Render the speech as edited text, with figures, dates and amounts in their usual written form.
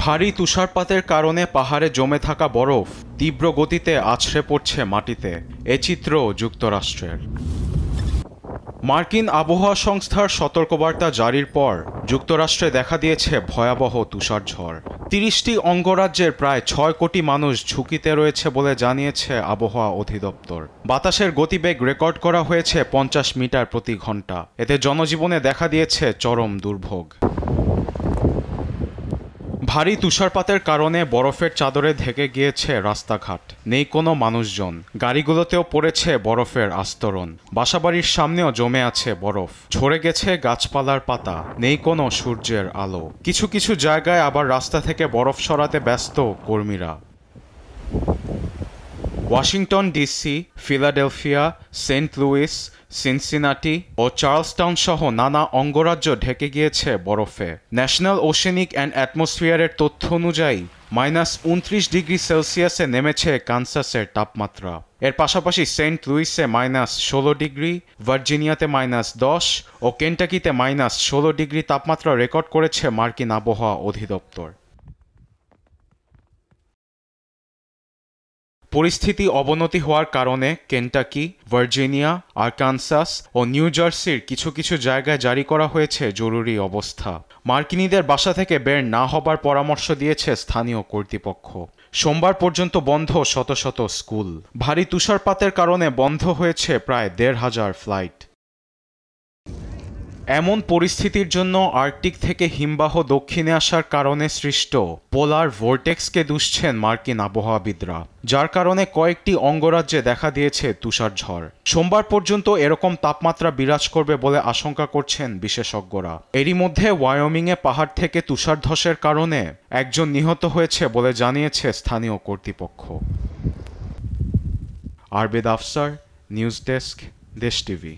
ভারী তুষারপাতের কারণে পাহাড়ে জমে থাকা বরফ তীব্র গতিতে আছড়ে পড়ছে মাটিতে। এ চিত্র যুক্তরাষ্ট্রের। মার্কিন আবহাওয়া সংস্থার সতর্কবার্তা জারির পর যুক্তরাষ্ট্রে দেখা দিয়েছে ভয়াবহ তুষারঝড়। ৩০টি অঙ্গরাজ্যের প্রায় ৬ কোটি মানুষ ঝুঁকিতে রয়েছে বলে জানিয়েছে আবহাওয়া অধিদপ্তর। বাতাসের গতিবেগ রেকর্ড করা হয়েছে ৫০ মিটার প্রতি ঘন্টা। এতে জনজীবনে দেখা দিয়েছে চরম দুর্ভোগ। ভারী তুষারপাতের কারণে বরফের চাদরে ঢেকে গিয়েছে রাস্তাঘাট, নেই কোনো মানুষজন। গাড়িগুলোতেও পড়েছে বরফের আস্তরণ। বাসাবাড়ির সামনেও জমে আছে বরফ। ঝরে গেছে গাছপালার পাতা, নেই কোনো সূর্যের আলো। কিছু কিছু জায়গায় আবার রাস্তা থেকে বরফ সরাতে ব্যস্ত কর্মীরা। Washington DC, Philadelphia, Saint Louis, Cincinnati ও চার্লসটাউন সহ নানা অঙ্গরাজ্য ঢেকে গিয়েছে বরফে। ন্যাশনাল ওশেনিক অ্যান্ড অ্যাটমসফিয়ারের তথ্য অনুযায়ী -29 ডিগ্রি সেলসিয়াসে নেমেছে কানসাসের তাপমাত্রা। এর পাশাপাশি সেন্ট লুইসে -16 ডিগ্রি, ভার্জিনিয়াতে -10 ও কেন্টাকিতে -16 ডিগ্রি তাপমাত্রা রেকর্ড করেছে মার্কিন আবহাওয়া অধিদপ্তর। পরিস্থিতি অবনতি হওয়ার কারণে কেন্টাকি, ভার্জিনিয়া, আরকানসাস ও নিউ জার্সির কিছু কিছু জায়গায় জারি করা হয়েছে জরুরি অবস্থা। মার্কিনীদের বাসা থেকে বের না হবার পরামর্শ দিয়েছে স্থানীয় কর্তৃপক্ষ। সোমবার পর্যন্ত বন্ধ শত শত স্কুল। ভারী তুষারপাতের কারণে বন্ধ হয়েছে প্রায় ১৫০০ ফ্লাইট। এমন পরিস্থিতির জন্য আর্কটিক থেকে হিমবাহ দক্ষিণে আসার কারণে সৃষ্ট পোলার ভোর্টেক্সকে দুষছেন মার্কিন আবহাওয়াবিদরা, যার কারণে কয়েকটি অঙ্গরাজ্যে দেখা দিয়েছে তুষারঝড়। সোমবার পর্যন্ত এরকম তাপমাত্রা বিরাজ করবে বলে আশঙ্কা করছেন বিশেষজ্ঞরা। এরই মধ্যে ওয়াইয়োমিংয়ে পাহাড় থেকে তুষার ধসের কারণে একজন নিহত হয়েছে বলে জানিয়েছে স্থানীয় কর্তৃপক্ষ। আরবেদ আফসার, নিউজ ডেস্ক, দেশ টিভি।